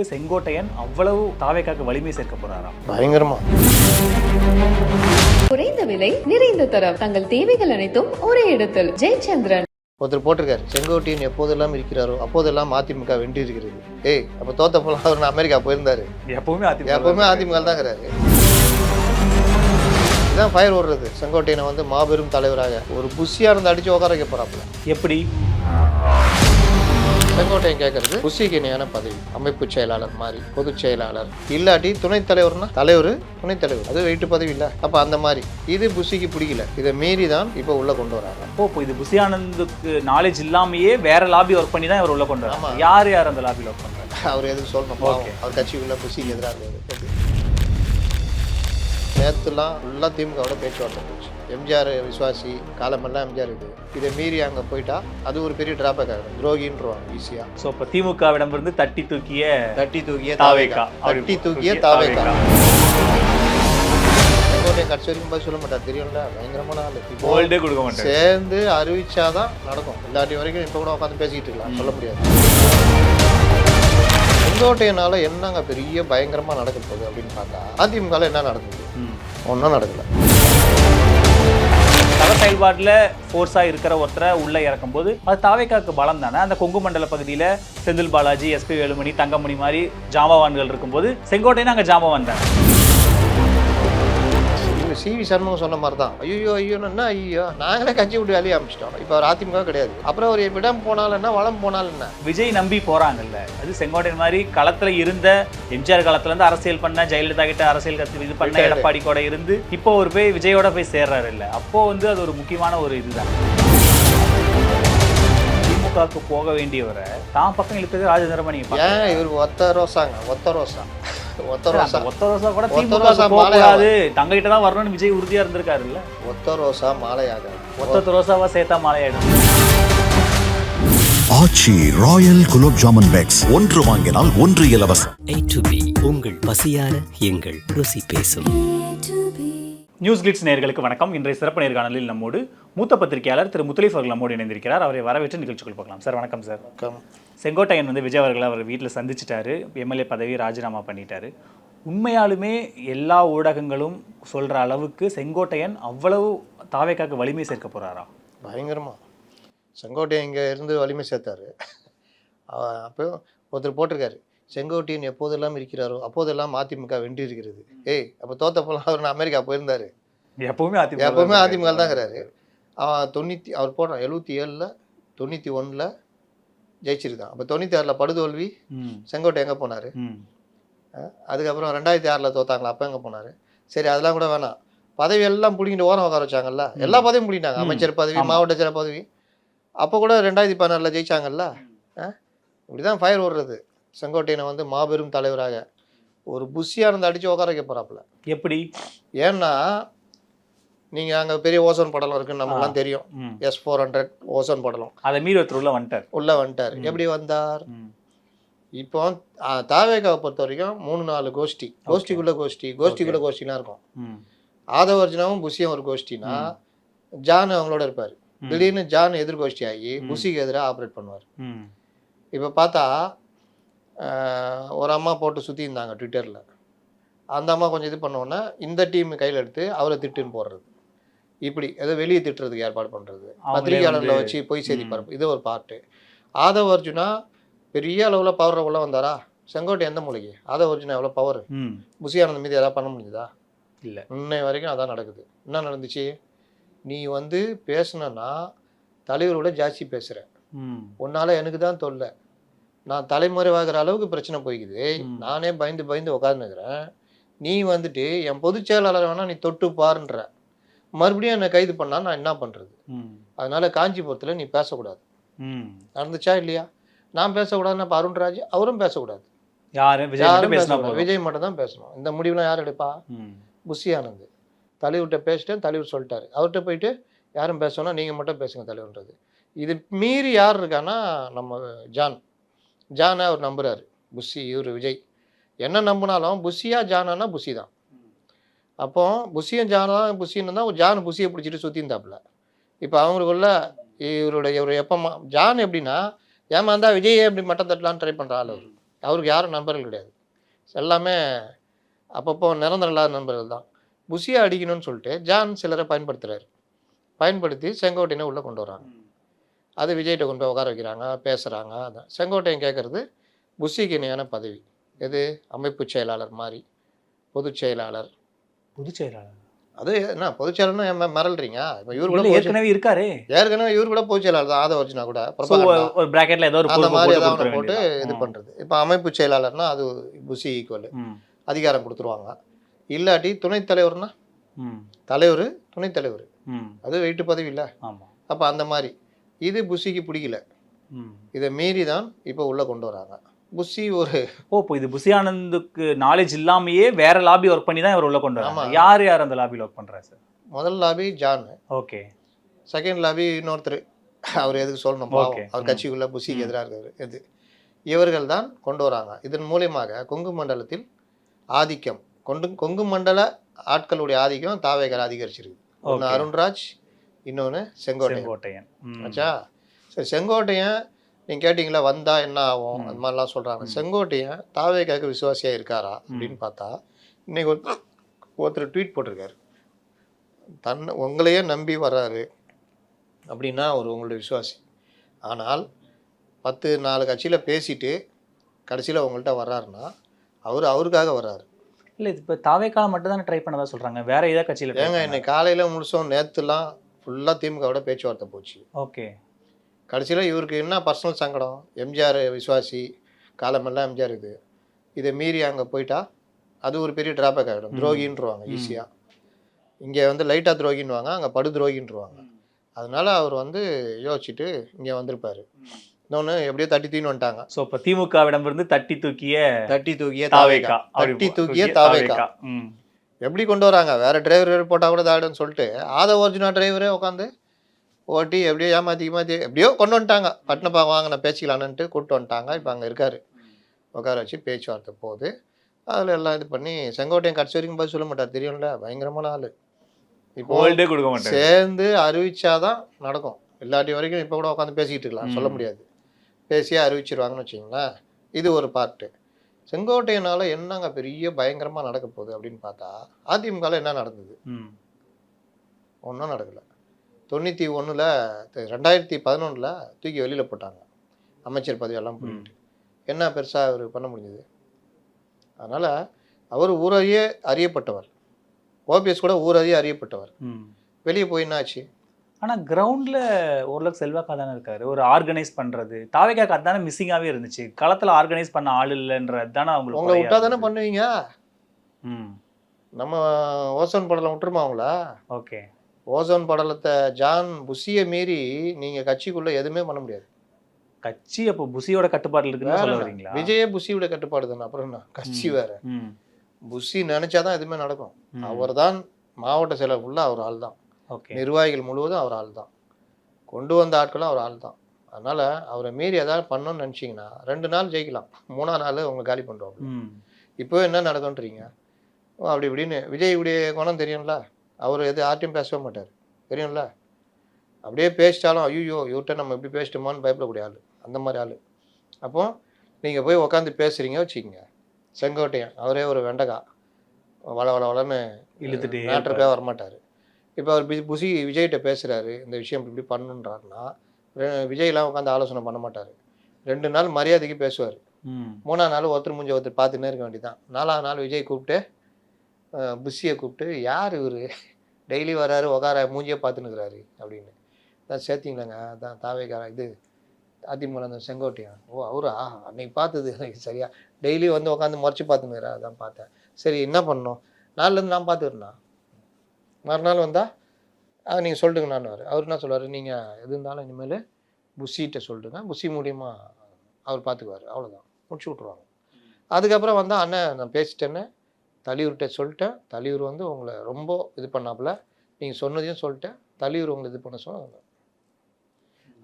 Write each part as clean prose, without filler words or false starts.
செங்கோட்டையன் அவ்வளவு தாவேக்காக்கு வலிமை சேர்க்க போறாரா? பயங்கரமா. குறைந்த விலை நிறைந்த தரம், தங்கள் தேவைகள் அனைத்தும் ஒரே இடத்தில். ஜெயச்சந்திரன் ஒருத்தர் போட்டிருக்காரு, செங்கோட்டையன் எப்போதெல்லாம் இருக்கிறாரோ அப்போதெல்லாம் அதிமுக வென்றி இருக்கிறது. அப்ப தோத்தப்பெல்லாம் அவர் அமெரிக்கா போயிருந்தாரு. எப்பவுமே அதிமுக தாங்கிறாரு. இதான் ஃபயர் ஓடுறது. செங்கோட்டையனை வந்து மாபெரும் தலைவராக ஒரு புஷியா இருந்து அடிச்சு உட்கார வைக்க போறாப்புல. எப்படி செங்கோட்டையன் கேட்கறது புஷிக்கு இணையான பதவி, அமைப்பு செயலாளர் மாதிரி, பொதுச் செயலாளர் இல்லாட்டி துணைத் தலைவர்னா தலைவர், துணைத் தலைவர், அது வெயிட்டு பதவி இல்லை. அப்ப அந்த மாதிரி இது புஷிக்கு பிடிக்கல. இதை மீறி தான் இப்போ உள்ள கொண்டு வராங்க. இப்போ இது புஷி ஆனந்துக்கு நாலேஜ் இல்லாமயே வேற லாபி ஒர்க் பண்ணி தான் இவர் உள்ள கொண்டு வராங்க. யார் அந்த லாபியில் ஒர்க் பண்றாங்க? அவர் எதுக்கு சொல்லணும்? அவர் கட்சிக்குள்ள புஷிக்கு எதிராக இருந்தது. நேற்றுலாம் ஃபுல்லாக திமுகவோட பேச்சுவார்த்தை போச்சு. எம்ஜிஆர் விசுவாசி காலமெல்லாம் எம்ஜிஆர் இது. இதை மீறி அங்கே போயிட்டா அது ஒரு பெரிய டிராபேக் ஆகிடும், துரோகின்றாங்க ஈஸியாக. ஸோ இப்போ திமுகவிடமிருந்து தட்டி தூக்கிய தாவேக்கா. செங்கோட்டையன் கட்சி வரைக்கும் பதில் சொல்ல மாட்டார், தெரியும்ல, பயங்கரமான ஆள். கோல்டே கொடுக்க மாட்டார். சேர்ந்து அறிவிச்சாதான் நடக்கும். இல்லாட்டி வரைக்கும் இப்போ கூட உட்காந்து பேசிக்கிட்டு இருக்கலாம், சொல்ல முடியாது. செங்கோட்டையனால என்னங்க பெரிய பயங்கரமா நடக்க போகுது அப்படின்னு பார்த்தா அதிமுக என்ன நடக்குது? ஒன்றும் நடக்கல. கள செயல்பாட்டில் ஃபோர்ஸாக இருக்கிற ஒருத்தரை உள்ளே இறக்கும் போது அது தாவேக்காக்கு பலம் தானே. அந்த கொங்கு மண்டல பகுதியில் செந்தில் பாலாஜி, எஸ்பி வேலுமணி, தங்கமணி மாதிரி ஜாம்பவான்கள் இருக்கும்போது செங்கோட்டையன் அங்கே ஜாம்பவான் தானே. சிவி சண்முகம் சொன்ன மாதிரி தான். ஐயோன்னா ஐயோ, நாங்களே கட்சி விட்டு வேலையை அமைச்சிட்டோம். இப்போ அவர் அதிமுக கிடையாது. அப்புறம் அவர் விடம் போனாலும் என்ன, வளம் போனாலும் என்ன, விஜய் நம்பி போறாங்கல்ல. அது செங்கோட்டையன் மாதிரி களத்துல இருந்த எம்ஜிஆர் காலத்துல இருந்து அரசியல் பண்ண, ஜெயலலிதா கிட்ட அரசியல் கத்து இது பண்ண, எடப்பாடி கூட இருந்து இப்போ ஒரு போய் விஜயோட போய் சேர்றாரு இல்ல. அப்போ வந்து அது ஒரு முக்கியமான ஒரு இதுதான். திமுகவுக்கு போக வேண்டியவரை தான் பக்கம் இழுத்தது ராஜேந்திரமணி. ஏன் இவர் ஒத்த ரோசா கூட போகாது, தங்ககிட்ட தான் வரணும்னு விஜய் உறுதியா இருந்திருக்காரு இல்ல. ஒத்த ரோசா மாலையாக, ஒத்த ரோசாவா சேர்த்தா மாலையாயிடும். ஆச்சி ராயல் குலோப் ஜாமுன் பேக்ஸ், ஒன்று வாங்கினால் ஒன்று இலவசம். A to B, உங்கள் பசியார எங்கள் ருசி பேசும். நியூஸ் கிளிட்ஸ் நேயர்களுக்கு வணக்கம். இன்றைய சிறப்பு நேர்காணலில் நம்மோடு மூத்த பத்திரிகையாளர் திரு முத்தலீஃப் அவர்கள் நம்மோடு இணைந்திருக்கிறார். அவரை வரவேற்று நிகழ்ச்சிக்குள் பார்க்கலாம். சார் வணக்கம். சார் வணக்கம். செங்கோட்டையன் வந்து விஜய் அவர்களை அவர் வீட்டில் சந்திச்சிட்டாரு, எம்எல்ஏ பதவி ராஜினாமா பண்ணிட்டாரு. உண்மையாலுமே எல்லா ஊடகங்களும் சொல்கிற அளவுக்கு செங்கோட்டையன் அவ்வளவு தாவேக்காக்கு வலிமை சேர்க்க போகிறாரா? பயங்கரமா. செங்கோட்டையன் இங்கே இருந்து வலிமை சேர்த்தாரு. அப்போ ஒருத்தர் போட்டிருக்காரு, செங்கோட்டையன் எப்போதெல்லாம் இருக்கிறாரோ அப்போதெல்லாம் அதிமுக வென்றி இருக்கிறது. அப்போ தோத்தப்பெல்லாம் அவர் அமெரிக்கா போயிருந்தாரு. எப்பவுமே அதிமுக தாங்கிறாரு. அவர் போடுறான் 77ல் 91ல் ஜெயிச்சிருக்கான். அப்போ 96ல் படுதோல்வி. செங்கோட்டை எங்கே போனார்? அதுக்கப்புறம் 2006ல் தோத்தாங்களா, அப்போ எங்கே போனார்? சரி, அதெல்லாம் கூட வேணாம். பதவி எல்லாம் பிடிங்கிட்டு ஓரம் உட்கார வச்சாங்கல்ல, எல்லா பதவியும் பிடிக்கிட்டாங்க. அமைச்சர் பதவி, மாவட்ட செயலர் பதவி. அப்போ கூட 2016ல் ஜெயிச்சாங்கல்ல. இப்படிதான் ஃபயர் ஓடுறது. செங்கோட்டையனை வந்து மாபெரும் தலைவராக ஒரு புஷியா இருந்து அடிச்சு உட்கார வைக்க போறாப்புல. எப்படி? ஏன்னா நீங்கள் அங்கே பெரிய ஓசோன் படலம் இருக்குன்னு நமக்குலாம் தெரியும். S-400 ஓசோன் படலம். அதை மீறி ஒருத்தர் உள்ள வந்துட்டார். எப்படி வந்தார்? இப்போ தாவேக்காவை பொறுத்த வரைக்கும் 3-4 கோஷ்டிக்குள்ள கோஷ்டிலாம் இருக்கும். ஆதவர்ஜனாவும் புஷியும் ஒரு கோஷ்டினா, ஜான் அவங்களோட இருப்பார். திடீர்னு ஜான் எதிர்கோஷ்டி ஆகி புஷிக்கு எதிராக ஆப்ரேட் பண்ணுவார். இப்போ பார்த்தா ஒரு அம்மா போட்டு சுற்றி இருந்தாங்க ட்விட்டரில். அந்த அம்மா கொஞ்சம் இது பண்ணோன்னா இந்த டீம் கையில் எடுத்து அவரை திட்டுன்னு போடுறது. இப்படி ஏதோ வெளியே திட்டுறதுக்கு ஏற்பாடு பண்ணுறது, பத்திரிகையாளர்களை வச்சு போய் செய்தி பரப்பு. இது ஒரு பார்ட்டு. ஆதவ் அர்ஜுனா பெரிய அளவில் பவர் உள்ள வந்தாரா? செங்கோட்டை எந்த மூலைக்கு? ஆதவ் அர்ஜுனா எவ்வளோ பவர்? புஷியானந்த் மீது எதாவது பண்ண முடியுதா? இல்லை. இன்னை வரைக்கும் அதான் நடக்குது. என்ன நடந்துச்சு? நீ வந்து பேசுனா தலைவரோட ஜாஸ்தி பேசுகிற, உன்னால எனக்கு தான் தொல்லை, நான் தலைமுறைவாகிற அளவுக்கு பிரச்சனை போய்க்குது, நானே பயந்து உட்காந்துக்கிறேன், நீ வந்துட்டு என் பொதுச் செயலாளர் வேணா நீ தொட்டு பாருன்ற, மறுபடியும் என்னை கைது பண்ணா நான் என்ன பண்றது? அதனால காஞ்சிபுரத்தில் நீ பேசக்கூடாது. நடந்துச்சா இல்லையா? நான் பேசக்கூடாதுன்னா அருண்ராஜ் அவரும் பேசக்கூடாது. விஜய் மட்டும் தான் பேசணும். இந்த முடிவுலாம் யார் எடுப்பா? புஷி ஆனந்த். தலைவர்கிட்ட பேசிட்டேன், தலைவர் சொல்லிட்டாரு. அவர்கிட்ட போயிட்டு யாரும் பேசணும்னா நீங்கள் மட்டும் பேசுங்க தலைவர்ன்றது. இது மீறி யார் இருக்கான்னா நம்ம ஜானை அவர் நம்புறாரு. புஷி, இவர் விஜய் என்ன நம்பினாலும் புஷியா ஜானா புஷி தான். அப்போ புஷியும் புஷின்னு தான் ஜான் புஷியை பிடிச்சிட்டு சுற்றி இருந்தாப்புல. இப்போ அவங்களுக்குள்ள இவர் எப்போ ஜான் எப்படின்னா ஏமாந்தா விஜயை எப்படி மட்டம் தட்டலான்னு ட்ரை பண்ணுற ஆள் அவர். அவருக்கு யாரும் நண்பர்கள் கிடையாது, எல்லாமே அப்பப்போ நிரந்தரம் இல்லாத நண்பர்கள் தான். புஷியை அடிக்கணும்னு சொல்லிட்டு ஜான் சிலரை பயன்படுத்துகிறாரு. பயன்படுத்தி செங்கோட்டையனை உள்ளே கொண்டு வராங்க. அது விஜய்கிட்ட கொண்டு போய் உட்கார வைக்கிறாங்க, பேசுகிறாங்க. அதான் செங்கோட்டையன் கேட்குறது புஷிக்கு இணையான பதவி. எது? அமைப்பு செயலாளர் மாதிரி, பொதுச் செயலாளர். பொதுச் செயலாளர் அது என்ன பொதுச் செயலாளர்னா ஏன் மிரள்றீங்க? இப்போ இவர் கூட இல்ல, ஏற்கனவே இருக்காரு. ஏற்கனவே இவர் கூட பொதுச் செயலாளர் தான், ஆதவர்ஜினா கூட So, propaganda. ஒரு பிராக்கெட்ல ஏதோ ஒரு அந்த பொறுப்பை மாதிரி போட்டு ஏதாவது கொடுத்துட போட்டு வேண்டியதுதான். இது பண்ணுறது. இப்போ அமைப்பு செயலாளர்னா அது புஷி ஈக்குவல், ம். அதிகாரம் கொடுத்துருவாங்க. இல்லாட்டி துணைத் தலைவர்னா ம். தலைவர், துணைத் தலைவர், ம். அது வெயிட்டு பதவி இல்லை. ஆமா. அப்போ அந்த மாதிரி இது புஷிக்கு பிடிக்கல. ம். இதை மீறி தான் இப்போ உள்ளே கொண்டு வராங்க. புஷி ஒரு இப்போ இது புஷி ஆனந்துக்கு நாலேஜ் இல்லாமயே வேற லாபி ஒர்க் பண்ணி தான் இவர் உள்ள கொண்டு வராங்க. ஆமா. யார் அந்த லாபியில் ஒர்க் பண்றாரு சார்? முதல் lobby John, okay. Second lobby இன்னொருத்தர், அவர் எதுக்கு சொல்லணும், பாவம். Okay. அவர் கட்சிக்குள்ளே புஷிக்கு எதிராக இருக்காரு. இது இவர்கள் தான் கொண்டு வராங்க. இதன் மூலியமாக கொங்கு மண்டலத்தில் ஆதிக்கம் கொங்கு மண்டல ஆட்களுடைய ஆதிக்கம் தாவேகர் அதிகரிச்சிருக்கு. ஒன்று Okay. அருண்ராஜ், இன்னொன்று செங்கோட்டையன். செங்கோட்டையன். ம். ஆச்சா? சரி, செங்கோட்டையன் நீங்கள் கேட்டிங்களா வந்தா என்ன ஆகும் அது மாதிரிலாம் சொல்கிறாங்க. செங்கோட்டையன் தாவேகாக்கு விசுவாசியாக இருக்காரா அப்படின்னு பார்த்தா இன்னைக்கு ஒருத்தர் ட்வீட் போட்டிருக்காரு, உங்களையே நம்பி வர்றாரு அப்படின்னா அவர் உங்களுடைய விசுவாசி. ஆனால் 10 கட்சியில் பேசிட்டு கடைசியில் உங்கள்கிட்ட வர்றாருன்னா அவருக்காக வர்றாரு. இல்ல, இது இப்போ தாவேக்கால மட்டும் தானே ட்ரை பண்ணதா சொல்றாங்க, வேற ஏதாவது கட்சியில try ஏங்க பண்ணாரா? இன்னைக்கு காலையில் முழுசும் நேற்றுலாம் ஃபுல்லாக திமுகவோட பேச்சுவார்த்தை போச்சு. ஓகே. கடைசியில் இவருக்கு என்ன பர்சனல் சங்கடம், எம்ஜிஆர் விசுவாசி, காலமெல்லாம் எம்ஜிஆர் இது, இதை மீறி அங்கே போயிட்டா அது ஒரு பெரிய டிராபேக் ஆகிடும், துரோகின்றுவாங்க ஈஸியாக. இங்கே வந்து லைட்டாக துரோகின்னுவாங்க, அங்கே படு துரோகின்றுவாங்க. அதனால அவர் வந்து யோசிச்சுட்டு இங்கே வந்திருப்பார். இன்னொன்று எப்படியோ தட்டி தூக்கின்னு வந்துட்டாங்க. ஸோ இப்போ திமுகவிடம் இருந்து தட்டி தூக்கிய தாவேகா தட்டி தூக்கிய தாவேகா ம். எப்படி கொண்டு வராங்க? வேற டிரைவர் போட்டால் கூட தாடுன்னு சொல்லிட்டு ஆதவர்ஜுனா டிரைவரே உட்காந்து ஓட்டி எப்படியோ ஏமாற்றி எப்படியோ கொண்டு வந்துட்டாங்க. பட்டினப்பா வாங்க நான் பேசிக்கலான்ட்டு கூப்பிட்டு வந்துட்டாங்க. இப்போ அங்கே இருக்காரு, உட்கார வச்சு பேச்சுவார்த்தை போகுது. அதில் எல்லாம் இது பண்ணி செங்கோட்டையன் கடைசி வரைக்கும் பதில் சொல்ல மாட்டார், தெரியும்ல, பயங்கரமான ஆள். இப்போ ஹோல்டே கொடுக்க மாட்டாரு. சேர்ந்து அறிவிச்சாதான் நடக்கும். இல்லாட்டி வரைக்கும் இப்போ கூட உட்காந்து பேசிக்கிட்டு இருக்கலாம், சொல்ல முடியாது. பேசியே அறிவிச்சிருவாங்கன்னு வச்சிங்களேன். இது ஒரு பார்ட்டு. செங்கோட்டையனால் என்னங்க பெரிய பயங்கரமாக நடக்க போகுது அப்படின்னு பார்த்தா அதிமுகவில் என்ன நடந்தது? ஒன்றும் நடக்கலை. 91 2011 தூக்கி வெளியில் போட்டாங்க, அமைச்சர் பதவியெல்லாம் போயிட்டு. என்ன பெருசாக அவர் பண்ண முடிஞ்சது? அதனால் அவர் ஊரறியே அறியப்பட்டவர், ஓபிஎஸ் கூட ஊரறியே அறியப்பட்டவர். வெளியே போய் என்ன ஆச்சு? ஆனா கிரவுண்ட்ல ஓரளவுக்கு செல்வாக்கா தானே இருக்காரு. ஒரு ஆர்கனைஸ் பண்றது தாவேக்காக்கு அதானே மிஸ்ஸிங்காவே இருந்துச்சு. களத்துல ஆர்கனைஸ் பண்ண ஆள் இல்லைன்றது தானே அவங்களுக்கு. உங்களை விட்டா தானே பண்ணுவீங்க. ம். நம்ம ஓசோன் படலம் விட்டுருமா அவங்கள? ஓகே. ஓசோன் படலத்தை ஜான் புஷியை மீறி நீங்கள் கட்சிக்குள்ளே எதுவுமே பண்ண முடியாது. கட்சி அப்போ புஷியோட கட்டுப்பாட்டில் இருக்குன்னு சொல்ல வரீங்களா? விஜயே புஷியோட கட்டுப்பாடு தானே, அப்புறம் என்ன கட்சி வேற. புஷி நினைச்சாதான் எதுவுமே நடக்கும். அவர் தான் மாவட்ட செயலர் ஃபுல்லாக அவர் ஆள் தான், நிர்வாகிகள் முழுவதும் அவர் ஆள் தான், கொண்டு வந்த ஆட்களும் அவர் ஆள் தான். அதனால் அவரை மீறி எதாவது பண்ணணும்னு நினச்சிங்கன்னா 2 நாள் ஜெயிக்கலாம், 3ஆம் நாள் அவங்க காலி பண்ணுறோம். இப்போ என்ன நடக்கும்ன்றீங்க? அப்படி இப்படின்னு விஜயுடைய குணம் தெரியும்ல, அவர் எது யார்ட்டையும் பேசவே மாட்டார், தெரியும்ல. அப்படியே பேசிட்டாலும் ஐயோ இவர்கிட்ட நம்ம எப்படி பேசிட்டோமான்னு பயப்படக்கூடிய ஆள், அந்த மாதிரி ஆள். அப்போ நீங்கள் போய் உட்காந்து பேசுகிறீங்க வச்சுக்கோங்க, செங்கோட்டையன் அவரே ஒரு வெண்டைக்கா வளன்னு இழுத்துட்டு மேட்டருக்காக வரமாட்டார். இப்போ அவர் புஷி விஜய்கிட்ட பேசுகிறாரு, இந்த விஷயம் இப்படி பண்ணணுன்றாருன்னா விஜய்லாம் உட்காந்து ஆலோசனை பண்ண மாட்டார். 2 நாள் மரியாதைக்கு பேசுவார், 3ஆம் நாள் ஒருத்தர் முடிஞ்ச ஒருத்தர் பார்த்துன்னே இருக்க வேண்டியதான். 4ஆவது நாள் விஜய் கூப்பிட்டு புஷியை கூப்பிட்டு யார் இவர் டெய்லி வராரு உட்கார மூஞ்சியை பார்த்துன்னுக்குறாரு அப்படின்னு தான் சேர்த்திங்களாங்க. அதான் தாவேக்கார இது அதிமுக அந்த செங்கோட்டையன். ஓ அவரா? அன்னைக்கு பார்த்தது எனக்கு சரியா, டெய்லி வந்து உட்காந்து முறைச்சி பார்த்துனுக்குறா, அதான் பார்த்தேன். சரி என்ன பண்ணணும், நாளிலேருந்து நான் பார்த்துக்கிறேண்ணா, மறுநாள் வந்தால் நீங்கள் சொல்லிட்டுங்க நான் அவர் என்ன சொல்லுவார், நீங்கள் எது இருந்தாலும் இனிமேல் புஷிகிட்ட சொல்லிட்டுங்க, புஷி மூலியமா அவர் பார்த்துக்குவார், அவ்வளோதான், முடிச்சு விட்ருவாங்க. அதுக்கப்புறம் வந்தால் அண்ணன் நான் பேசிட்டேன்னு தலைவர்கிட்ட சொல்லிட்டேன், தலைவர் வந்து உங்களை ரொம்ப இது பண்ணாப்புல, நீங்கள் சொன்னதையும் சொல்லிட்டேன், தலைவர் உங்களை இது பண்ண சொன்னாங்க.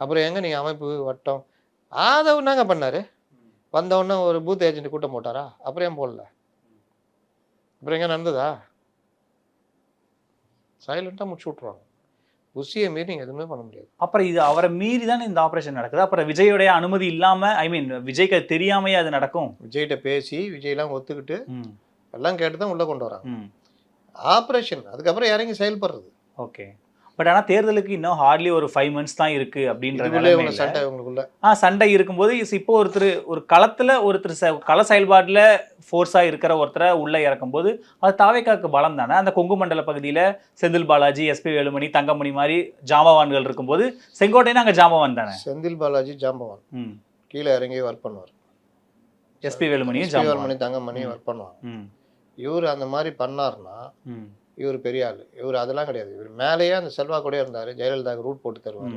அப்புறம் எங்கே நீங்கள் அமைப்பு வட்டம் ஆதவ் என்னங்க பண்ணார்? வந்தவுடனே ஒரு பூத் ஏஜென்ட் கூட்டம் போட்டாரா? அப்புறம் ஏன் போடல? அப்புறம் எங்கே நடந்ததா? சைலண்ட்டாக முடிச்சு விட்ருவாங்க. புஷியை மீறி நீங்கள் எதுவுமே பண்ண முடியாது. அப்புறம் இது அவரை மீறி தானே இந்த ஆபரேஷன் நடக்குது. அப்புறம் விஜயோடைய அனுமதி இல்லாம, ஐ மீன் விஜய்க்கு அது தெரியாமையே அது நடக்கும். விஜய்கிட்ட பேசி விஜய்லாம் ஒத்துக்கிட்டு ம். எல்லாம் கேட்டு தான் உள்ளே கொண்டு வராங்க. ம். ஆப்ரேஷன் அதுக்கப்புறம் இறங்கி செயல்படுறது. ஓகே. பட் ஆனா தேர்தலுக்கு இன்னும் ஹார்ட்லி ஒரு 5 months தான் இருக்கு அப்படின்ற இதுக்குள்ளே நிலைமையில சண்டை உங்களுக்குள்ள. சண்டை இருக்கும்போது இப்போ ஒரு களத்துல கள செயல்பாட்டுல ஃபோர்ஸா இருக்கிற ஒருத்தரை உள்ள இறக்கும்போது அது தாவேக்காக்கு பலம் தானே. அந்த கொங்கு மண்டல பகுதியில செந்தில் பாலாஜி, எஸ்பி வேலுமணி, தங்கமணி மாதிரி ஜாம்பவான்கள் இருக்கும்போது செங்கோட்டையன் அங்க ஜாம்பவான் தானே. செந்தில் பாலாஜி ஜாம்பவான் கீழே இறங்கி ஒர்க் பண்ணுவார். எஸ்பி வேலுமணியும் வேலுமணி தங்கமணியும் ஒர்க் பண்ணுவாங்க. இவர் அந்த மாதிரி பண்ணார்னா இவர் பெரிய ஆள். இவர் அதெல்லாம் கிடையாது. இவர் மேலேயே அந்த செல்வா கூட இருந்தார். ஜெயலலிதாவுக்கு ரூட் போட்டு தருவார்.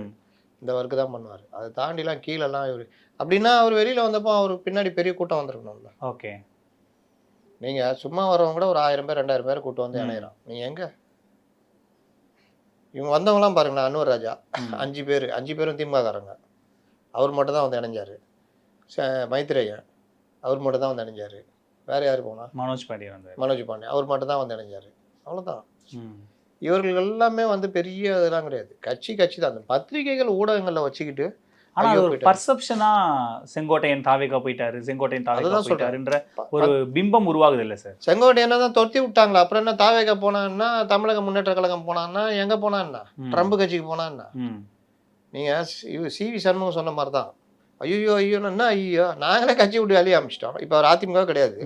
இந்த ஒர்க்கு தான் பண்ணுவார். அதை தாண்டிலாம் கீழெல்லாம் இவர் அப்படின்னா அவர் வெளியில் வந்தப்போ அவருக்கு பின்னாடி பெரிய கூட்டம் வந்திருக்கணும்ல. ஓகே. நீங்கள் சும்மா வரவங்க கூட ஒரு 1000 பேர் 2000 பேர் கூட்டம் வந்து இணையிறான். நீங்கள் எங்கே இவங்க வந்தவங்களாம் பாருங்களேன். அன்வர் ராஜா 5 பேரும் திமுககாரங்க. அவர் மட்டும் தான் வந்து இணைஞ்சார். மைத்ரேயன் அவர் மட்டும் தான் வந்து இணைஞ்சார். வேறு யார் போனா? மனோஜ் பாண்டியன் அவர் மட்டும் தான் வந்து இணைஞ்சார். அவ்வளோதான். இவர்கள் எல்லாமே வந்து பெரிய இதெல்லாம் கிடையாது. கட்சி தான். அந்த பத்திரிகைகள் ஊடகங்களில் வச்சுக்கிட்டு ஆனா ஒரு பர்செப்ஷனா செங்கோட்டையன் தாவேகா போயிட்டாரு, செங்கோட்டையன் தாவேகா போயிட்டாருன்ற ஒரு பிம்பம் உருவாகுது இல்லை சார்? செங்கோட்டையனை தான் துரத்தி விட்டாங்களா? அப்புறம் என்ன தாவேகா போனான்னா, தமிழக முன்னேற்ற கழகம் போனான்னா, எங்கே போனான்னா, ட்ரம்ப் கட்சிக்கு போனான்னா? நீங்கள் சிவி சண்முகம் சொன்ன மாதிரி தான். ஐயோன்னா ஐயோ நாங்களே கட்சி விட்டு வெளியே அமைச்சிட்டோம். இப்போ அவர் அதிமுக கிடையாது.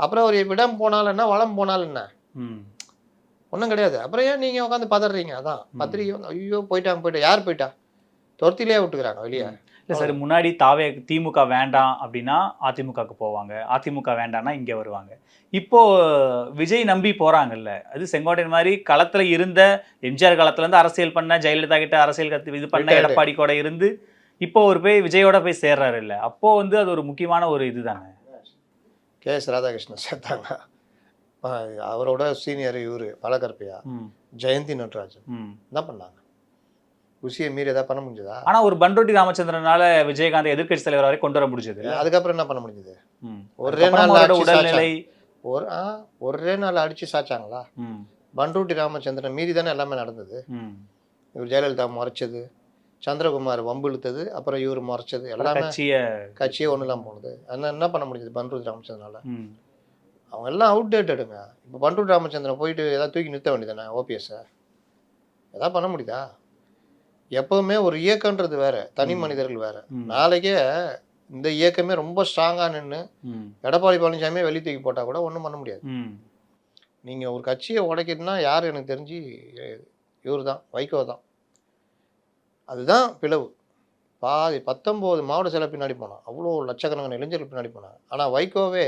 அப்புறம் ஒரு விடம் போனாலும் என்ன, வளம் போனாலும் என்ன, ஒன்றும் கிடையாது. அப்புறம் ஏன் நீங்கள் உட்காந்து பதறீங்க? அதான் பத்திரிகை வந்து ஐயோ போயிட்டா யார் போயிட்டா? துரத்திலே விட்டுக்கிறாங்க வெளியே. இல்லை சார், முன்னாடி திமுக வேண்டாம் அப்படின்னா அதிமுகவுக்கு போவாங்க, அதிமுக வேண்டாம்னா இங்கே வருவாங்க. இப்போ விஜய் நம்பி போறாங்கல்ல, அது செங்கோட்டையன் மாதிரி களத்துல இருந்த எம்ஜிஆர் காலத்துல இருந்து அரசியல் பண்ண, ஜெயலலிதா கிட்ட அரசியல் இது பண்ண எடப்பாடி கூட இருந்து இப்போ ஒரு விஜயோட போய் சேர்றாரு இல்லை, அப்போ வந்து அது ஒரு முக்கியமான ஒரு இதுதானே. கே.எஸ். ராதாகிருஷ்ணன் சேர்த்தாங்க. அவரோட சீனியர் இவர் பலகற்பையா, ஜெயந்தி நடராஜன் என்ன பண்ணாங்க? புஷியை மீறி ஏதாவது பண்ண முடிஞ்சதா? ஆனா ஒரு பண்ருட்டி ராமச்சந்திரனால விஜயகாந்த் எதிர்கட்சி தலைவர் வரை கொண்டு வர முடிஞ்சது. அதுக்கப்புறம் என்ன பண்ண முடிஞ்சது? ஒரே நாள் உடல்நிலை ஒரே நாள் அடிச்சு சாச்சாங்களா? பண்ருட்டி ராமச்சந்திரன் மீறி தானே எல்லாமே நடந்தது. இவர் ஜெயலலிதா முறைச்சது, சந்திரகுமார் வம்பு இழுத்தது, அப்புறம் இவர் முறைச்சது, எல்லாமே கட்சியே ஒன்றுலாம் போனது. என்ன பண்ண முடிஞ்சது பண்ருட்டி ராமச்சந்திரனால? அவங்க எல்லாம் அவுடேட்டடுங்க. இப்போ பண்ருட்டி ராமச்சந்திரன் போயிட்டு ஏதாவது தூக்கி நிறுத்த வேண்டியதானே ஓபிஎஸ்ஸை? எதாவது பண்ண முடியுதா? எப்பவுமே ஒரு இயக்கன்றது வேற, தனி மனிதர்கள் வேற. நாளைக்கே இந்த இயக்கமே ரொம்ப ஸ்ட்ராங்கா நின்று எடப்பாடி பழனிசாமியே வெளியே தூக்கி போட்டா கூட ஒன்றும் பண்ண முடியாது. நீங்க ஒரு கட்சியை உடைக்கிறதுனா யார் எனக்கு தெரிஞ்சு இவர் தான், வைகோ தான். அதுதான் பிளவு. பாதி 19 மாவட்ட செயலர் பின்னாடி போனான், அவ்வளோ லட்சக்கணக்கான இளைஞர்கள் பின்னாடி போனாங்க. ஆனால் வைகோவே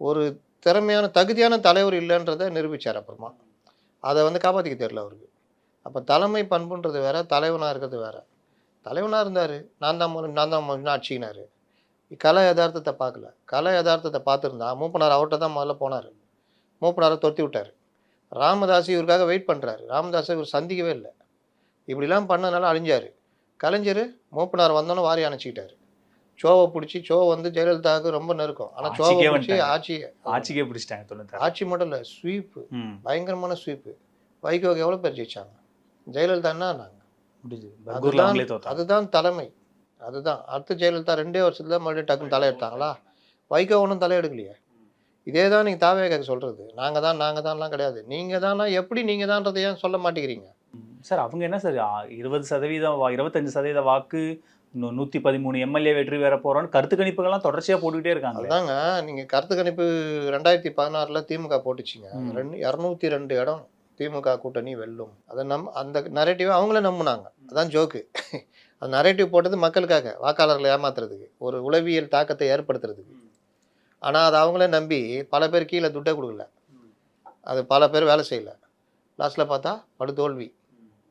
ஒரு திறமையான தகுதியான தலைவர் இல்லைன்றதை நிரூபித்தார். அப்புறமா அதை வந்து காப்பாற்றிக்க தெரியல அவருக்கு. அப்போ தலைமை பண்புன்றது வேற, தலைவனாக இருக்கிறது வேற. தலைவனாக இருந்தார், நான் தான் ஆட்சிக்கினார். கலை யதார்த்தத்தை பார்க்கல. கலை யதார்த்தத்தை பார்த்துருந்தா மூப்பனார் அவர்கிட்ட தான் முதல்ல போனார். மூப்பனாரை துரத்தி விட்டார். ராமதாஸ் இவருக்காக வெயிட் பண்ணுறாரு. ராமதாஸை இவர் சந்திக்கவே இல்லை. இப்படிலாம் பண்ணதுனால அழிஞ்சார். கலைஞர் மூப்பனார் வந்தோன்னே வாரி அணைச்சிக்கிட்டார். சோவை பிடிச்சி, சோ வந்து ஜெயலலிதாவுக்கு ரொம்ப நெருக்கம். ஆனால் சோவை பிடிச்சி ஆட்சிக்கே பிடிச்சிட்டாங்க. ஆட்சி மட்டும் இல்லை, ஸ்வீப்பு, பயங்கரமான ஸ்வீப்பு. வைகோக்கு எவ்வளோ பேர் ஜெயிச்சாங்க? ஜெயலலிதா என்ன ஆனாங்க? அதுதான் தலைமை. அதுதான் அடுத்து ஜெயலலிதா 2 வருஷத்துல மறுபடியும் டக்குன்னு தலையெடுத்தாங்களா? வைகோ ஒன்றும் தலையெடுக்கலையே. இதே தான் நீங்கள் தாவேக்காக்கு சொல்கிறது. நாங்கள் தான்லாம் கிடையாது. நீங்கள் தானா? எப்படி நீங்கள் தான்றதை ஏன் சொல்ல மாட்டேங்கிறீங்க சார்? அவங்க என்ன சார் 20% 25% வாக்கு, 113 எம்எல்ஏ வெற்றி பெற போகிறோன்னு கருத்து கணிப்புகள்லாம் தொடர்ச்சியாக போட்டுக்கிட்டே இருக்காங்க. அதுதாங்க, நீங்கள் கருத்து கணிப்பு 2016 திமுக போட்டுச்சிங்க. 202 இடம் திமுக கூட்டணி வெல்லும். அதை அந்த நரேட்டிவை அவங்களே நம்பினாங்க. அதான் ஜோக்கு. அந்த நரேட்டிவ் போட்டது மக்களுக்காக, வாக்காளர்களை ஏமாத்துறதுக்கு, ஒரு உளவியல் தாக்கத்தை ஏற்படுத்துறதுக்கு. ஆனால் அதை அவங்களே நம்பி பல பேர் கீழே துட்டை கொடுக்கல. அது பல பேர் வேலை செய்யலை. லாஸ்ட்டில் பார்த்தா படுதோல்வி.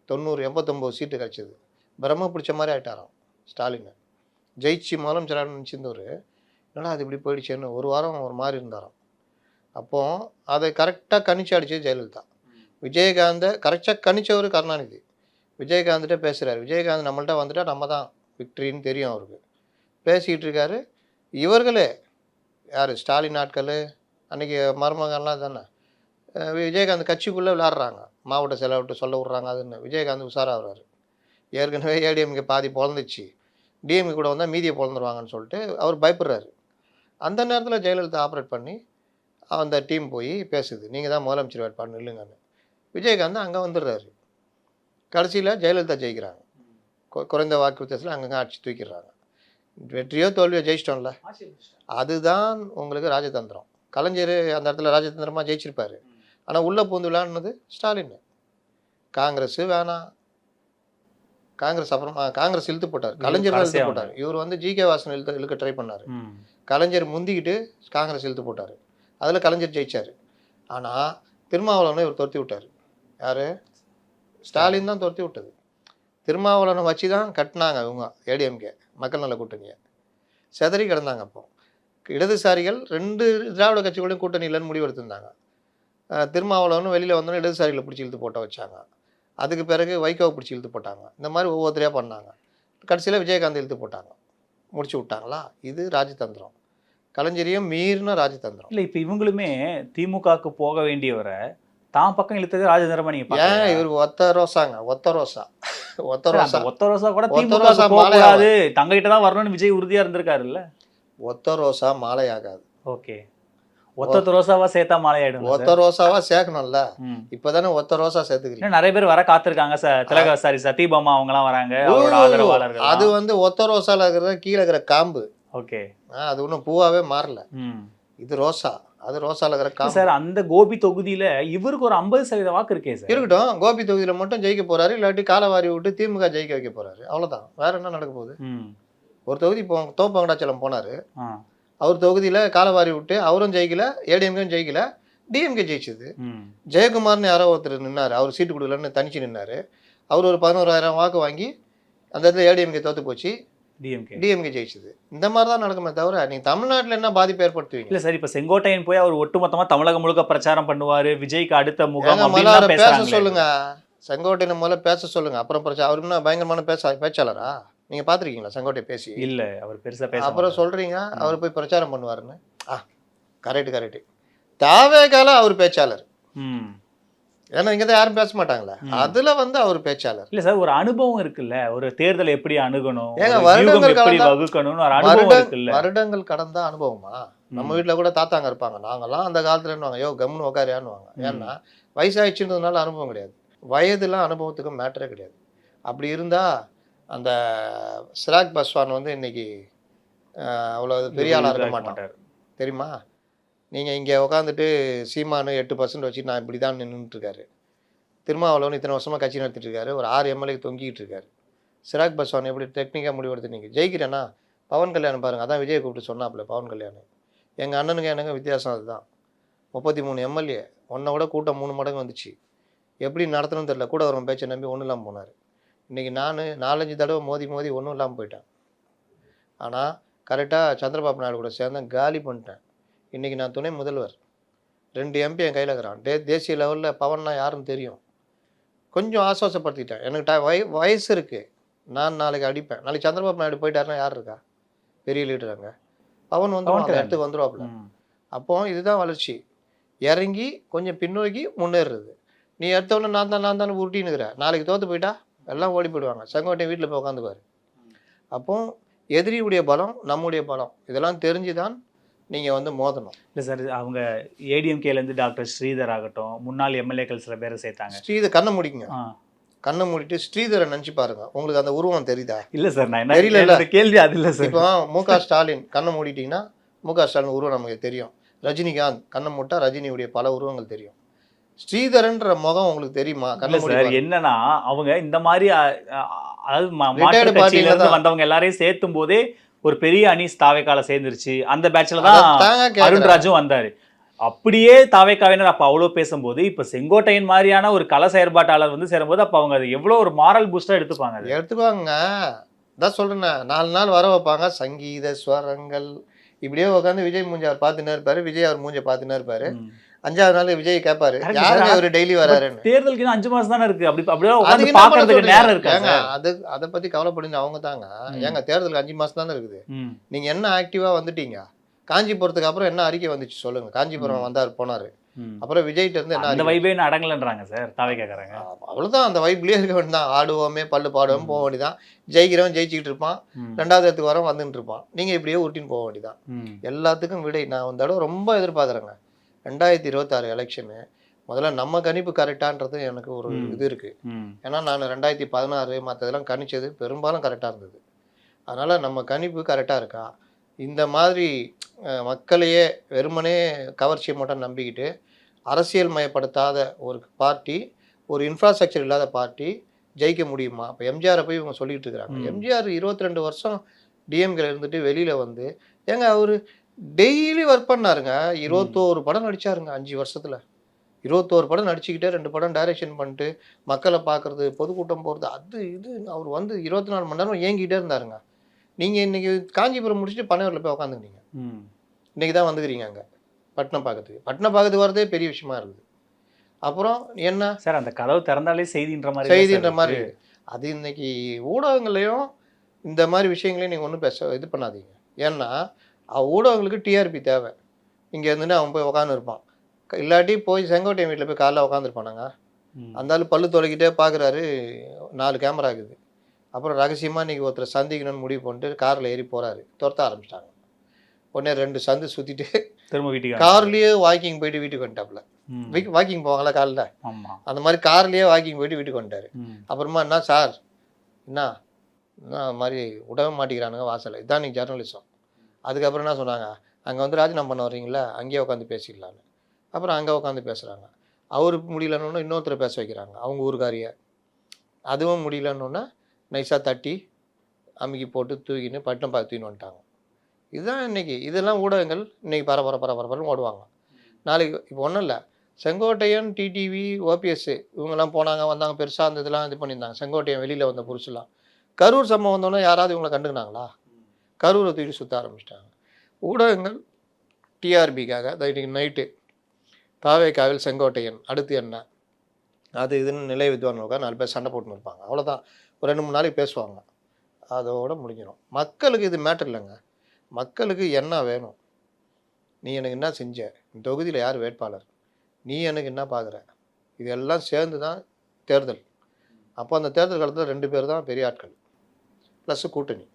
89 சீட்டு கிடச்சிது. பிரம்ம பிடிச்ச மாதிரி ஆகிட்டாராம் ஸ்டாலின். ஜெயிச்சு முதலமைச்சராக நினச்சிருந்தவர் என்னடா அது இப்படி போயிடுச்சேன்னு ஒரு வாரம் ஒரு மாதிரி இருந்தாராம். அப்போது அதை கரெக்டாக கணிச்சு அடிச்சது ஜெயலலிதா. விஜயகாந்தை கரெக்டாக கணிச்சவர் கருணாநிதி. விஜயகாந்த்கிட்ட பேசுகிறார். விஜயகாந்த் நம்மள்ட்ட வந்துட்டால் நம்ம தான் விக்ட்ரின்னு தெரியும் அவருக்கு. பேசிக்கிட்டு இருக்காரு. இவர்களே யார், ஸ்டாலின் ஆட்கள், அன்றைக்கி மருமகன்லாம் தானே விஜயகாந்த் கட்சிக்குள்ளே விளாட்றாங்க. மாவட்ட செயலாளர்கிட்ட சொல்ல விட்றாங்க அதுன்னு. விஜயகாந்த் உஷாராகிறாரு. ஏற்கனவே ஏடிஎம்கே பாதி பொழந்துச்சு, டிஎம்கே கூட வந்தால் மீதியை பொழந்துருவாங்கன்னு சொல்லிட்டு அவர் பயப்படுறாரு. அந்த நேரத்தில் ஜெயலலிதா ஆப்ரேட் பண்ணி அந்த டீம் போய் பேசுது, நீங்கள் தான் முதலமைச்சர் வேட்பாளர் நில்லுங்கன்னு. விஜயகாந்த் அங்கே வந்துடுறாரு. கடைசியில் ஜெயலலிதா ஜெயிக்கிறாங்க. குறைந்த வாக்கு வித்தியாசத்தில் அங்கங்கே ஆட்சி தூக்கிடுறாங்க. வெற்றியோ தோல்வியோ ஜெயிச்சிட்டோம்ல. அதுதான் உங்களுக்கு ராஜதந்திரம். கலைஞர் அந்த இடத்துல ராஜதந்திரமாக ஜெயிச்சிருப்பார். ஆனால் உள்ளே பூந்து விளையாடுனது ஸ்டாலின். காங்கிரஸ் வேணாம், காங்கிரஸ் அப்புறமா காங்கிரஸ் இழுத்து போட்டார், கலைஞர் இழுத்து போட்டார். இவர் வந்து ஜிகே வாசன் இழுக்க ட்ரை பண்ணார். கலைஞர் முந்திக்கிட்டு காங்கிரஸ் இழுத்து போட்டார். அதில் கலைஞர் ஜெயிச்சார். ஆனால் திருமாவளவனை இவர் துரத்தி விட்டார். யார்? ஸ்டாலின் தான் துரத்தி விட்டது. திருமாவளவனை வச்சு தான் கட்டினாங்க இவங்க ஏடிஎம்கே மக்கள் நல கூட்டணியை. செதறி கிடந்தாங்க. அப்போ இடதுசாரிகள் 2 திராவிட கட்சிகளையும் கூட்டணி இல்லைன்னு முடிவெடுத்திருந்தாங்க. திருமாவளவனும் வெளியில் வந்தோன்னே இடதுசாரிகளை பிடிச்சி இழுத்து போட்ட வச்சாங்க. அதுக்கு பிறகு வைகோவை பிடிச்சி இழுத்து போட்டாங்க. இந்த மாதிரி ஒவ்வொருத்தரையாக பண்ணாங்க. கடைசியில் விஜயகாந்த் இழுத்து போட்டாங்க, முடிச்சு விட்டாங்களா? இது ராஜதந்திரம். கலைஞரையும் மீறின ராஜதந்திரம். இல்லை, இப்போ இவங்களுமே திமுகவுக்கு போக வேண்டியவரை தான் பக்கம் இழுத்தது ராஜதந்திரமா நீங்க ஏன் இவருக்கு ஒத்த ரோசாங்க, ஒத்த ரோசா கூட திமுக போகக்கூடாது, தங்ககிட்ட தான் வரணும்னு விஜய் உறுதியா இருந்திருக்காருல்ல. ஒத்த ரோசா மாலை ஆகாது. ஓகே, ஒத்த ரோசாவா சேர்த்தா மாலை ஆயிடும். ஒத்த ரோசாவா சேர்க்கணும்ல. இப்பதானே ஒத்த ரோசா சேர்த்துக்கிறீங்க. நிறைய பேர் வர காத்திருக்காங்க. திலக சத்யபாமா அவங்க எல்லாம் வராங்க, அவரோட ஆதரவாளர்கள். அது வந்து ஒத்த ரோசால இருக்கிற கீழே இருக்கிற காம்பு. ஓகே, அது ஒன்றும் பூவாவே மாறல. இது ரோசா, அது ரோசால இருக்கிற காம்பு. சார், அந்த கோபி தொகுதியில இவருக்கு ஒரு 50% வாக்கு இருக்கே சார். இருக்கட்டும், கோபி தொகுதியில மட்டும் ஜெயிக்க போறாரு, இல்லாட்டி காலவாரி விட்டு திமுக ஜெயிக்க வைக்க போறாரு, அவ்வளவுதான். வேற என்ன நடக்க போகுது? ஒரு தொகுதி தோப்பங்கடாச்சலம் போனாரு, அவர் தொகுதியில காலவாரி விட்டு அவரும் ஜெயிக்கல, ஏடிஎம்கேயும் ஜெயிக்கல, டிஎம்கே ஜெயிச்சது. ஜெயக்குமார்னு யாரோ ஒருத்தர் நின்னாரு, அவர் சீட்டு கொடுக்கலன்னு தனிச்சு நின்னாரு. அவர் ஒரு 11,000 வாக்கு வாங்கி அந்த இடத்துல ஏடிஎம்கே தோத்து போச்சு, டிஎம்கே ஜெயிச்சது. இந்த மாதிரி தான் நடக்குமே தவிர நீங்க தமிழ்நாட்டில் என்ன பாதிப்பு ஏற்படுத்துவீங்க? இல்ல சார், இப்ப செங்கோட்டையன் போய் அவர் ஒட்டுமொத்தமா தமிழகம் முழுக்க பிரச்சாரம் பண்ணுவாரு, விஜய்க்கு அடுத்த முகம் பேச சொல்லுங்க. செங்கோட்டையன் முதல்ல பேச சொல்லுங்க, அப்புறம் பிரச்சாரம். அவருக்கு பயங்கரமான பேச்சாளரா? நீங்க பாத்திருக்கீங்களா செங்கோட்டை பேசி? இல்ல, அவர் பெருசா பேச. அப்புறம் சொல்றீங்க அவர் போய் பிரச்சாரம் பண்ணுவாருன்னு. கரெக்ட். தாவேகால அவர் பேச்சாளர். ஏன்னா இங்க தான் யாரும் பேச மாட்டாங்களா, அதுல வந்து அவர் பேச்சாளர். இல்ல சார், ஒரு அனுபவம் இருக்குல்ல, ஒரு தேர்தல் எப்படி அணுகணும், வருடங்கள் கடந்த அனுபவமா? நம்ம வீட்டுல கூட தாத்தாங்க இருப்பாங்க, நாங்கெல்லாம் அந்த காலத்துல யோ கம்னு உக்காரியான்னுவாங்க. ஏன்னா வயசாயிடுச்சுன்றதுனால அனுபவம் கிடையாது. வயதுலாம் அனுபவத்துக்கு மேட்டரே கிடையாது. அப்படி இருந்தா அந்த சிராக் பஸ்வான் வந்து இன்னைக்கு அவ்வளோ பெரிய ஆளாக இருக்க மாட்டார் தெரியுமா? நீங்கள் இங்கே உட்காந்துட்டு சீமானு 8% வச்சு நான் இப்படி தான் நின்றுட்டுருக்காரு. திருமாவளவன் இத்தனை வருஷமாக கட்சி நடத்திட்டு இருக்காரு, ஒரு 6 எம்எல்ஏ தொங்கிட்டு இருக்காரு. சிராக் பஸ்வான் எப்படி டெக்னிக்காக முடிவெடுத்து நீங்கள் ஜெயிக்கிறேன்னா பவன் கல்யாணம் பாருங்கள். அதான் விஜய் கூப்பிட்டு சொன்னாப்புல பவன் கல்யாணம். எங்கள் அண்ணனுக்கு எனக்கு வித்தியாசம் அதுதான். 33 எம்எல்ஏ, ஒன்றை விட கூட்டம் 3 மடங்கு வந்துச்சு. எப்படி நடத்தணும்னு தெரியல, கூட ஒரு பேச்சை நம்பி ஒன்றும் இல்லாமல் போனார். இன்றைக்கி நான் 4-5 தடவை மோதி ஒன்றும் இல்லாமல் போயிட்டேன். ஆனால் கரெக்டாக சந்திரபாபு நாயுடு கூட சேர்ந்தேன், காலி பண்ணிட்டேன். இன்றைக்கி நான் துணை முதல்வர், 2 எம்பி என் கையில் இருக்கிறான். தேசிய லெவலில் பவன்னா யாருன்னு தெரியும். கொஞ்சம் ஆசுவாசப்படுத்திட்டேன். எனக்கு வயசு இருக்குது, நான் நாளைக்கு அடிப்பேன். நாளைக்கு சந்திரபாபு நாயுடு போயிட்டாருன்னா யார் இருக்கா பெரிய லீடராங்க? பவன் வந்து அந்த இடத்துக்கு வந்துடுவாப்புல. அப்போ இதுதான் வளர்ச்சி. இறங்கி கொஞ்சம் பின்னோக்கி முன்னேறுறது. நீ எடுத்தவொடனே நான் தானே உருட்டின்னுக்கிற, நாளைக்கு தோற்று போயிட்டா எல்லாம் ஓடி போயிடுவாங்க. செங்கோட்டை வீட்டில் போய் உட்காந்துக்குவார். அப்போ எதிரியுடைய பலம் நம்முடைய பலம் இதெல்லாம் தெரிஞ்சு தான் நீங்கள் வந்து மோதணும். இல்லை சார், அவங்க ஏடிஎம்கேலேருந்து டாக்டர் ஸ்ரீதர் ஆகட்டும், முன்னாள் எம்எல்ஏக்கள் சில பேரை சேர்த்தாங்க. ஸ்ரீதர் கண்ணை முடிக்குங்க, கண்ணை மூடிட்டு ஸ்ரீதரை நினச்சி பாருங்க, உங்களுக்கு அந்த உருவம் தெரியுதா? இல்லை சார், நான் தெரியல, கேள்வி அது இல்லை சார். இப்போ முக ஸ்டாலின் கண்ணை மூடிட்டிங்கன்னா முக ஸ்டாலின் உருவம் நமக்கு தெரியும். ரஜினிகாந்த் கண்ணை மூட்டா ரஜினியுடைய பல உருவங்கள் தெரியும். ஸ்ரீதரன்ற முகம் உங்களுக்கு தெரியுமா? சார், என்னன்னா அவங்க இந்த மாதிரி அதாவது மாற்று கட்சியில இருந்து வந்தவங்க எல்லாரையும் சேர்த்தும் போதே ஒரு பெரிய அணி தாவேக்கால சேர்ந்துருச்சு. அந்த பேட்ச்ல தான் அருண்ராஜும் வந்தாரு. அப்படியே தாவேக்காவினர் அப்ப அவ்வளவு பேசும்போது இப்ப செங்கோட்டையன் மாதிரியான ஒரு கல செயற்பாட்டாளர் வந்து சேரும்போது அப்ப அவங்க அது எவ்வளவு ஒரு மாரல் பூஸ்டா எடுத்துக்குவாங்க. தான் சொல்றேன், 4 நாள் வர வைப்பாங்க, சங்கீத ஸ்வரங்கள் இப்படியே உட்காந்து விஜய் மூஞ்சி அவர் பார்த்துன்னு இருப்பாரு, விஜய் அவர் மூஞ்ச பார்த்துன்னு இருப்பாரு. 5ஆவது நாள் விஜய் கேட்பாரு, யாருங்க இவரு டெய்லி வராருன்னு. தேர்தலுக்கு 5 மாசம் தானே இருக்கு, அப்படி பாக்குறதுக்கு நேரம் இருக்காங்க. அதை பத்தி கவலைப்படுங்க அவங்க தாங்க. ஏங்க தேர்தலுக்கு 5 மாசம் தானே இருக்குது. நீங்க என்ன ஆக்டிவா வந்துட்டீங்க? காஞ்சிபுரத்துக்கு அப்புறம் என்ன அறிக்கை வந்துச்சு சொல்லுங்க. காஞ்சிபுரம் வந்தார் போனாரு, அப்புறம் விஜய்கிட்ட இருந்து என்ன அந்த வைபே இன்னும் அடங்கலன்றாங்க சார் தாவேக்காரங்க. அவ்வளவுதான், அந்த வைப்லயே இருக்க வேண்டியதான். ஆடுவோமே பல்லு பாடுவோம் போக வேண்டியதான். ஜெயிக்கிறவன் ஜெயிச்சுக்கிட்டு இருப்பான், 2வது இடத்துக்கு வரவன் வந்துட்டு இருப்பான். நீங்க இப்படியே உருட்டின்னு போக வேண்டியதான். எல்லாத்துக்கும் விடை நான் இந்த தடவை ரொம்ப எதிர்பார்க்குறேங்க. 2026 எலெக்ஷனு முதல்ல நம்ம கணிப்பு கரெக்டான்றது எனக்கு ஒரு இது இருக்கு. ஏன்னா நான் 2016 மற்றதெல்லாம் கணிச்சது பெரும்பாலும் கரெக்டாக இருந்தது. அதனால் நம்ம கணிப்பு கரெக்டாக இருக்கா, இந்த மாதிரி மக்களையே வெறுமனே கவர்ச்சியை மட்டும் நம்பிக்கிட்டு அரசியல் மயப்படுத்தாத ஒரு பார்ட்டி, ஒரு இன்ஃப்ராஸ்ட்ரக்சர் இல்லாத பார்ட்டி ஜெயிக்க முடியுமா? இப்போ எம்ஜிஆரை போய் இவங்க சொல்லிட்டு இருக்கிறாங்க. எம்ஜிஆர் 22 வருஷம் டிஎம்கேல இருந்துட்டு வெளியில் வந்து ஏங்க அவர் டெய்லி ஒர்க் பண்ணாருங்க. 21 படம் நடிச்சாருங்க 5 வருஷத்தில். 21 படம் நடிச்சுக்கிட்டே 2 படம் டைரக்ஷன் பண்ணிட்டு மக்களை பார்க்குறது, பொதுக்கூட்டம் போகிறது, அது இது அவர் வந்து 24 மணி நேரம் ஏங்கிட்டே இருந்தாருங்க. நீங்கள் இன்றைக்கி காஞ்சிபுரம் முடிச்சுட்டு பனையூரில் போய் உட்காந்துக்கிட்டீங்க. இன்றைக்கி தான் வந்துக்கிறீங்க அங்கே பட்டினம் பார்க்கறதுக்கு வரதே பெரிய விஷயமா இருக்குது. அப்புறம் என்ன சார் அந்த கதவு திறந்தாலே செய்தின்ற மாதிரி அது இன்னைக்கு ஊடகங்களையும் இந்த மாதிரி விஷயங்களையும் நீங்கள் ஒன்றும் இது பண்ணாதீங்க. ஏன்னா ஊடகங்களுக்கு டிஆர்பி தேவை. இங்கே இருந்துட்டு அவன் போய் உட்காந்துருப்பான். இல்லாட்டி போய் செங்கோட்டையன் வீட்டில் போய் காலைல உட்காந்துருப்பானாங்க. அந்த ஆள் பல்லு தொலைக்கிட்டே பார்க்குறாரு, 4 கேமரா இருக்குது. அப்புறம் ரகசியமாக இன்றைக்கி ஒருத்தர் சந்திக்கணும்னு முடிவு பண்ணிட்டு காரில் ஏறி போகிறாரு. துரத்த ஆரம்பிச்சிட்டாங்க. உடனே 2 சந்து சுற்றிட்டு திரும்ப வீட்டுக்கு கார்லேயே வாக்கிங் போயிட்டு வீட்டுக்கு வந்துட்டாப்புல. வாக்கிங் போவாங்களா காலைல, அந்த மாதிரி கார்லேயே வாக்கிங் போயிட்டு வீட்டுக்கு வந்துட்டாரு. அப்புறமா என்ன சார் என்ன மாதிரி விடவே மாட்டேங்கிறானுங்க வாசலை, இதுதான் நீங்கள் ஜெர்னலிசம். அதுக்கப்புறம் என்ன சொன்னாங்க, அங்கே வந்து ராஜினாமா பண்ண வர்றீங்களா, அங்கேயே உட்காந்து பேசிக்கலான்னு. அப்புறம் அங்கே உட்காந்து பேசுகிறாங்க. அவருக்கு முடியலன்னு இன்னொருத்தரை பேச வைக்கிறாங்க, அவங்க ஊருக்காரியை. அதுவும் முடியலன்னு நைஸாக தட்டி அமுக்கி போட்டு தூக்கின்னு பட்டினம் பார்த்து தூக்கின்னு வந்துட்டாங்க. இதுதான் இன்றைக்கி. இதெல்லாம் ஊடகங்கள் இன்றைக்கி பரபரன்னு ஓடுவாங்க. நாளைக்கு இப்போ ஒன்றும் இல்லை, செங்கோட்டையன், டிடிவி, ஓபிஎஸ் இவங்கெல்லாம் போனாங்க வந்தாங்க, பெருசாக அந்த இதெல்லாம் இது பண்ணியிருந்தாங்க. செங்கோட்டையன் வெளியில் வந்த புதுசுலாம். கரூர் சம்பவம் வந்தோன்னே யாராவது இவங்களை கண்டுக்கினாங்களா? கரூரை தூக்கி சுற்ற ஆரம்பிச்சிட்டாங்க. ஊடகங்கள் டிஆர்பிக்காக இன்றைக்கி நைட்டு தாவேக்காவில் செங்கோட்டையன் அடுத்து என்ன அது இதுன்னு நிலை வித்வான்களுக்காக 4 பேர் சண்டை போட்டுன்னு இருப்பாங்க. அவ்வளோதான், ஒரு 2-3 நாளைக்கு பேசுவாங்க, அதோடு முடிஞ்சிடும். மக்களுக்கு இது மேட்டர் இல்லைங்க. மக்களுக்கு என்ன வேணும், நீ எனக்கு என்ன செஞ்ச, இந்த தொகுதியில் யார் வேட்பாளர், நீ எனக்கு என்ன பார்க்குற, இதெல்லாம் சேர்ந்து தான் தேர்தல். அப்போ அந்த தேர்தல் காலத்தில் 2 பேர் தான் பெரிய ஆட்கள் ப்ளஸ் கூட்டணி.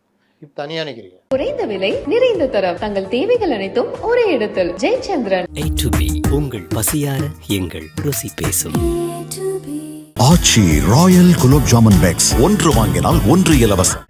தனியாக நிற்கிறீங்க. குறைந்த விலை நிறைந்த தரம் தங்கள் தேவைகள் அனைத்தும் ஒரே இடத்தில். ஜெயச்சந்திரன். A to B உங்கள் பசியார எங்கள் ருசி பேசும். ஆச்சி ராயல் குலோப் ஜாமுன் பேக்ஸ் 1 வாங்கினால் 1 இலவசம்.